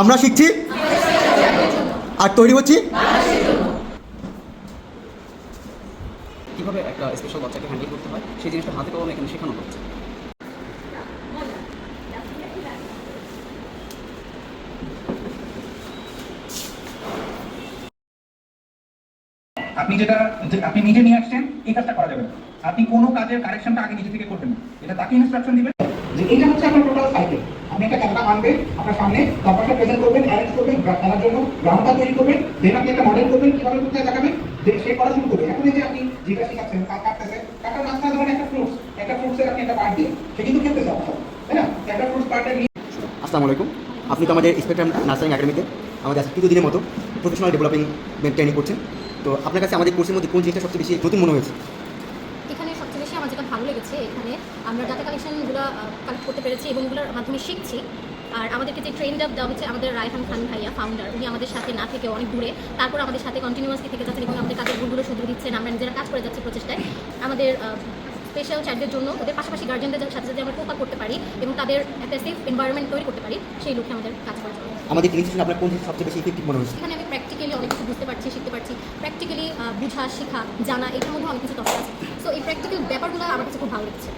আমরা শিখছি আর তৈরি হচ্ছি। কীভাবে একটা স্পেশাল বাচ্চাকে হ্যান্ডেল করতে হয় সেই জিনিসটা হাতে কলমে এখানে শেখানো হচ্ছে। আপনি নিজে নিয়ে আসছেন, এই কাজটা করা যাবে না। আপনি কোনো কাজের কারেকশনটা আগে নিজে থেকে করবেন না, এটা তাকে ইনস্ট্রাকশন দিবেন যে এটা হচ্ছে আপনার টোটাল সাইকেল। আপনি একটা ক্যামেরা আনবেন আপনার সামনে, তারপরে প্রেজেন্ট করবেন, অ্যারেঞ্জ করবেন, খেলার জন্য গ্রাউন্ডটা তৈরি করবেন, দেন আপনি একটা মডেল করবেন, কিভাবে করতে দেখাবেন, দেন সে করা শুরু করবে। এখন এই যে আপনি যেটা শেখাচ্ছেন কাটতেছে, কাটার রাস্তা ধরেন একটা ফ্রুটসের আপনি একটা পার্ট দিয়ে সে কিন্তু খেলতেছে আপনার, তাই না? একটা ফ্রুটস পার্টে নিয়ে। আসসালামু আলাইকুম। আপনি তো আমাদের স্পেকট্রাম নার্সারিং একাডেমিতে আমাদের আজকে কিছুদিনের মতো প্রফেশনাল ডেভেলপিং ট্রেনিং করছেন। তো আপনার কাছে আমাদের কোর্সের মধ্যে কোন জিনিসটা সবচেয়ে বেশি নতুন মনে হয়েছে? এখানে সবচেয়ে বেশি আমার যেটা ভালো লেগেছে, এখানে আমরা ডাটা কালেকশনগুলো কালেক্ট করতে পেরেছি এবং এগুলোর মাধ্যমে শিখছি। আর আমাদেরকে যে ট্রেনিংটা দেওয়া হচ্ছে, আমাদের রায়হান খান ভাইয়া ফাউন্ডার, উনি আমাদের সাথে না থেকে অনেক দূরে, তারপর আমাদের সাথে কন্টিনিউয়াসলি থেকে যাচ্ছেন এবং আমাদের কাজের ভুলগুলো শুধরে দিচ্ছেন। আমরা নিজেরা কাজ করে যাচ্ছি প্রচেষ্টায়। আমাদের স্পেশাল চাইল্ডদের জন্য ওদের পাশাপাশি গার্জেনদের সাথে সাথে আমরা কোপা করতে পারি এবং তাদের একটা সেফ এনভায়রনমেন্ট তৈরি করতে পারি, সেই লক্ষ্যে আমাদের কাজ করা চলে। আমাদের ট্রেনিং সেশন আপনার কোন জিনিস সবচেয়ে বেশি ইফেক্টিভ মনে হয়েছে? এখানে আমি প্র্যাকটিক্যালি অনেক কিছু বুঝতে পারছি, শিখতে পারছি। প্র্যাকটিক্যালি বোঝা, শেখা, জানা, এটার মধ্যে অনেক কিছু তথ্য আছে। সো এই প্র্যাকটিক্যাল ব্যাপারগুলো আমার কাছে খুব ভালো লেগেছে।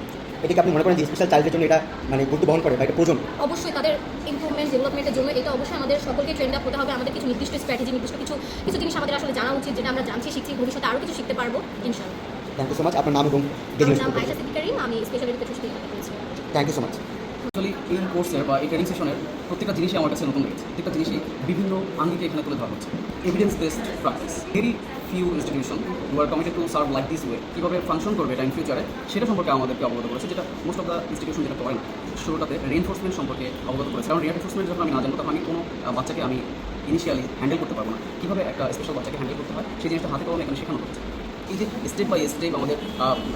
এটাকে আপনি মনে করেন যে স্পেশাল চাইল্ডের জন্য এটা মানে গুরুত্ব বহন করে বা এটা প্রয়োজন? অবশ্যই তাদের ইমপ্রুভমেন্ট ডেভেলপমেন্টের জন্য এটা অবশ্যই আমাদের সকলকে ট্রেন্ড আপ হতে হবে। আমাদের কিছু নির্দিষ্ট স্ট্র্যাটেজি, নির্দিষ্ট কিছু জিনিস আমাদের আসলে জানা উচিত, যেটা আমরা জানছি, শিখছি, ভবিষ্যতে আরও কিছু শিখতে পারবো ইনশাআল্লাহ। Thank you so much. আপনার নাম এবং আমার নাম আয়েশা সিদ্দিকারী, আমি স্পেশাল এডুকেশন থেকে করেছি। Thank you so much. Actually এই কোর্সের বা এই ট্রেনিং সেশনের প্রত্যেকটা জিনিসই আমার কাছে নতুন লেগেছে। প্রত্যেকটা জিনিসই বিভিন্ন আঙ্গিকে এখানে তুলে ধরা হচ্ছে। Evidence based practice, very few institution who R committed to serve like this way, কীভাবে ফাংশন করবে এটা ইন ফিউচারে সেটা সম্পর্কে আমাদেরকে অবগত করেছে, যেটা মোস্ট অফ দ্য ইনস্টিটিউশন যেটা করে না। শুরুটাতে রেইনফোর্সমেন্ট সম্পর্কে অবগত করেছে, কারণ রেইনফোর্সমেন্ট যখন আমি না জানবো তখন আমি কোনো বাচ্চাকে আমি ইনিশিয়ালি হ্যান্ডেল করতে পারবো না। কীভাবে একটা স্পেশাল বাচ্চাকে হ্যান্ডেল করতে হয় সেই জিনিসটা হাতে কলমে এখানে শেখানো হচ্ছে। এই যে স্টেপ বাই স্টেপ আমাদের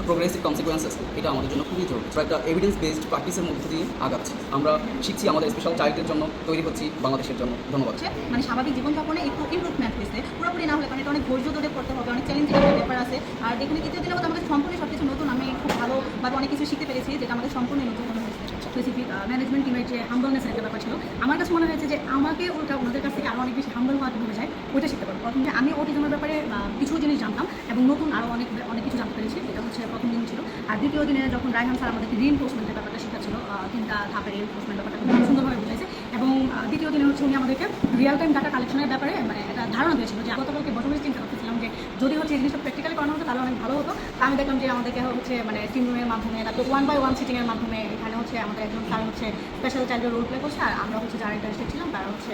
প্রোগ্রেসিভ কনসিকুয়েন্সেস, এটা আমাদের জন্য খুবই জরুরি। একটা এভিডেন্স বেসড প্র্যাকটিসের মধ্যে দিয়ে আগাচ্ছি, আমরা শিখছি, আমাদের স্পেশাল চাইল্ডের জন্য তৈরি হচ্ছি বাংলাদেশের জন্য। ধন্যবাদ। মানে স্বাভাবিক জীবনযাপনে একটু ইমপ্রুভমেন্ট হয়েছে, পুরোপুরি না হলে, কারণ এটা অনেক ধৈর্য ধরে করতে হবে, অনেক চ্যালেঞ্জিং ব্যাপার আছে। আর এখানে তৃতীয় দিনের মতো আমাদের সম্পূর্ণ সব কিছু নতুন, আমি খুব ভালোভাবে অনেক কিছু শিখতে পেরেছি, যেটা আমাদের সম্পূর্ণ নতুন মনে হয়েছে। স্পেসিফিক ম্যানেজমেন্ট টিমের যে হাম্বলনেসের একটা ব্যাপার ছিল, আমার কাছে মনে হয়েছে যে আমাকে ওদের কাছ থেকে আরও অনেক বেশি হাম্বল হওয়া হয়ে যায়, ওইটা শিখতে পারবো। প্রথম যে আমি অটিজমের ব্যাপারে কিছু জিনিস জানতাম এবং নতুন আরও অনেক কিছু জানতে পেরেছি, এটা হচ্ছে প্রথম দিন ছিল। আর দ্বিতীয় দিনে যখন রায়হান স্যার আমাদেরকে রিইনফোর্সমেন্টের ব্যাপারটা শেখাচ্ছিল, 3টা ধাপের রিইনফোর্সমেন্ট ব্যাপারটা খুব সুন্দরভাবে বুঝেছে। এবং দ্বিতীয় দিনে হচ্ছে উনি আমাদেরকে রিয়েল টাইম ডাটা কালেকশনের ব্যাপারে মানে একটা ধারণা দিয়েছিল, যে গতকালকে বসে বসে চিন্তা করতেছিলাম যে যদি হচ্ছে এই জিনিসটা প্র্যাকটিক্যালি করানো হতো তাহলে অনেক ভালো হতো। তা আমি দেখলাম যে আমাদেরকে হচ্ছে মানে টিম রুমের মাধ্যমে, তারপর 1 by 1 সিটিংয়ের মাধ্যমে এখানে হচ্ছে আমাদের একজন স্যার হচ্ছে স্পেশাল চাইল্ডের রোল প্লে করছে, আর আমরা হচ্ছে যারা ইন্টারেস্টেড ছিলাম তারা হচ্ছে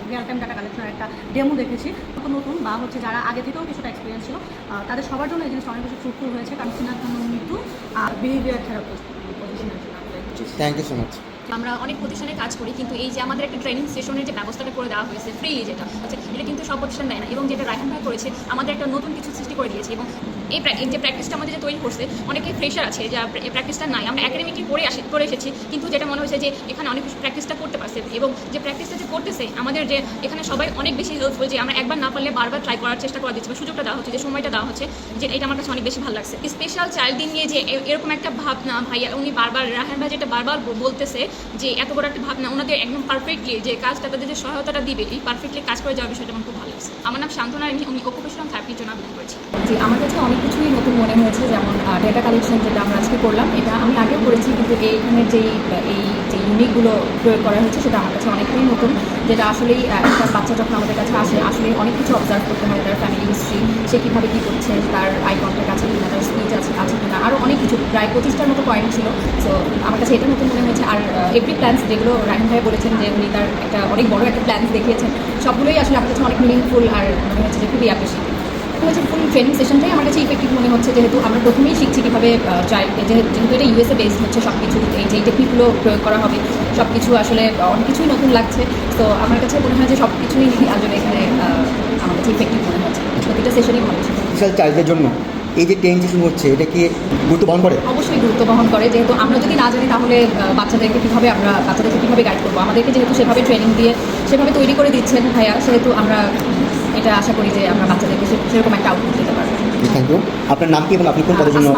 রিয়েল টাইম ডাটা কালেকশনের একটা ডেমো দেখেছি। নতুন বা হচ্ছে যারা আগে থেকেও কিছুটা এক্সপিরিয়েন্স ছিল, তাদের সবার জন্য এই জিনিসটা অনেক বেশি ফ্রুটফুল হয়েছে, কারণ সিনার মৃত্যু আর বিহেভিয়ার থেরাপিস্ট পজিশনের জন্য। Thank you so much. আমরা অনেক প্রতিষ্ঠানে কাজ করি, কিন্তু এই যে আমাদের একটা ট্রেনিং সেশনের যে ব্যবস্থাটা করে দেওয়া হয়েছে ফ্রিলি, যেটা হচ্ছে এটা কিন্তু সব প্রতিষ্ঠান দেয় না, এবং যেটা রায়হান ভাই করেছে আমাদের একটা নতুন কিছু সৃষ্টি করে দিয়েছে। এবং এই যে প্র্যাকটিসটা আমাদের যে তৈরি করছে, অনেকে ফ্রেশার আছে যা এই প্র্যাকটিসটা নাই, আমরা একাডেমিটি করে এসেছি, কিন্তু যেটা মনে হয়েছে যে এখানে অনেক কিছু প্র্যাকটিসটা করতে পারছে, এবং যে প্র্যাকটিসটা যে করতেছে আমাদের যে এখানে সবাই অনেক বেশি হেল্পফুল, যে আমরা একবার না পারলে বারবার ট্রাই করার চেষ্টা করা দিচ্ছে, বা সুযোগটা দেওয়া হচ্ছে, যে সময়টা দেওয়া হচ্ছে, যে এটা আমার কাছে অনেক বেশি ভালো লাগছে। স্পেশাল চাইল্ডদের নিয়ে যে এরকম একটা ভাবনা ভাইয়া উনি বারবার, রায়হান ভাই যেটা বারবার বলতেছে যে এত বড় একটা ভাবনা, ওনাদের একদম পারফেক্টলি যে কাজটা, তাদের যে সহায়তাটা দিবে, এই পারফেক্টলি কাজ করে যাওয়ার বিষয়টা আমার খুব ভালো লাগছে। আমার নাম শান্তনা, আমি অকুপেশনাল থেরাপির জন্য আবেদন করেছি। জি, আমার কাছে অনেক কিছুই নতুন মনে হয়েছে, যেমন ডেটা কালেকশন যেটা আমরা আজকে করলাম, এটা আমি আগেও করেছি, কিন্তু এইখানের যে ইউনিকগুলো প্রয়োগ করা হয়েছে সেটা আমার কাছে অনেকটাই নতুন, যেটা আসলেই একটা বাচ্চা যখন আমাদের কাছে আসে আসলে অনেক কিছু অবজার্ভ করতে হয়, তার ফ্যামিলি হিস্ট্রি, সে কীভাবে কী করছে, তার আই কন্ট্যাক্ট আছে কিনা, তার স্পিচ আছে কিনা, আরও অনেক কিছু, প্রায় 25টার মতো পয়েন্ট ছিল। সো আমার কাছে এটা নতুন মনে হয়েছে। আর এভরি প্ল্যান্স যেগুলো রায়হান ভাই বলেছেন যে উনি তার একটা অনেক বড় একটা প্ল্যান্স দেখিয়েছেন, সবগুলোই আসলে আমার কাছে অনেক মিনিংফুল, আর মনে হচ্ছে যে খুবই অ্যাপ্রিসিয়েট হচ্ছে। ফুল ট্রেনিং সেশনটাই আমার কাছে ইফেক্টিভ মনে হচ্ছে, যেহেতু আমরা প্রথমেই শিখছি কীভাবে যেহেতু এটা ইউএসএ বেসড হচ্ছে, সব কিছু এই যে টেকনিকগুলো প্রয়োগ করা হবে, সব কিছু আসলে অনেক কিছুই নতুন লাগছে। তো আমার কাছে মনে হয় যে সব কিছুই আসলে এখানে আমার কাছে ইফেক্টিভ মনে হচ্ছে, প্রতিটা সেশনই ভালো ছিল। স্পেশাল চাইল্ডদের জন্য এই যে ট্রেনিং সেশন হচ্ছে, এটা কি গুরুত্ব বহন করে? অবশ্যই গুরুত্ব বহন করে, যেহেতু আমরা যদি না জানি তাহলে বাচ্চাদেরকে কীভাবে গাইড করবো। আমাদেরকে যেহেতু সেভাবে ট্রেনিং দিয়ে সেভাবে তৈরি করে দিচ্ছেন ভাইয়া, সেহেতু আমরা এটা আশা করি যে আমরা বাচ্চাদেরকে সেরকম একটা আউটপুট দিতে পারবো। Thank you. আপনার নাম কি এবং আপনি কোন পদের জন্য?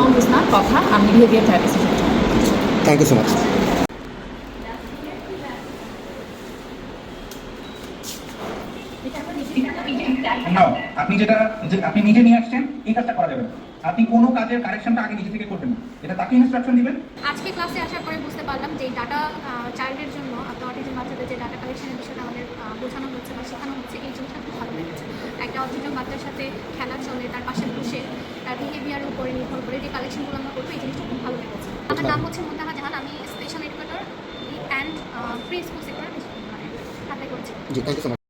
কথা, আমি behaviour therapist. Thank you so much. Now আপনি আপনি নিজে নিয়ে আসছেন এই কাজটা করা যাবে না। আপনি কোনো কাজের কারেকশনটা আগে নিজে থেকে করবেন না, এটা তাকে ইনস্ট্রাকশন দিবেন। আজকে ক্লাসে আসার পরে বুঝতে পারলাম যে ডাটা চাইল্ডের জন্য আপনার অটিজম বাচ্চাদের যে ডাটা কালেকশনের বিষয়টা আমাদের বোঝানো হচ্ছে বা শেখানো হচ্ছে, এই জিনিসটা খুব ভালো লেগেছে। একটা অটিজম বাচ্চার সাথে খেলা চলে, তার পাশে বসে তার বিহেভিয়ারের উপরে নির্ভর করে যে কালেকশনগুলো আমরা করবো, এই জিনিসটা খুব ভালো লেগেছে। আমার নাম হচ্ছে মুন্তাহা জাহান, আমি special educator and pre school সেক্টরে অ্যাপ্লাই করছি। জি, থ্যাংক ইউ সো মাচ।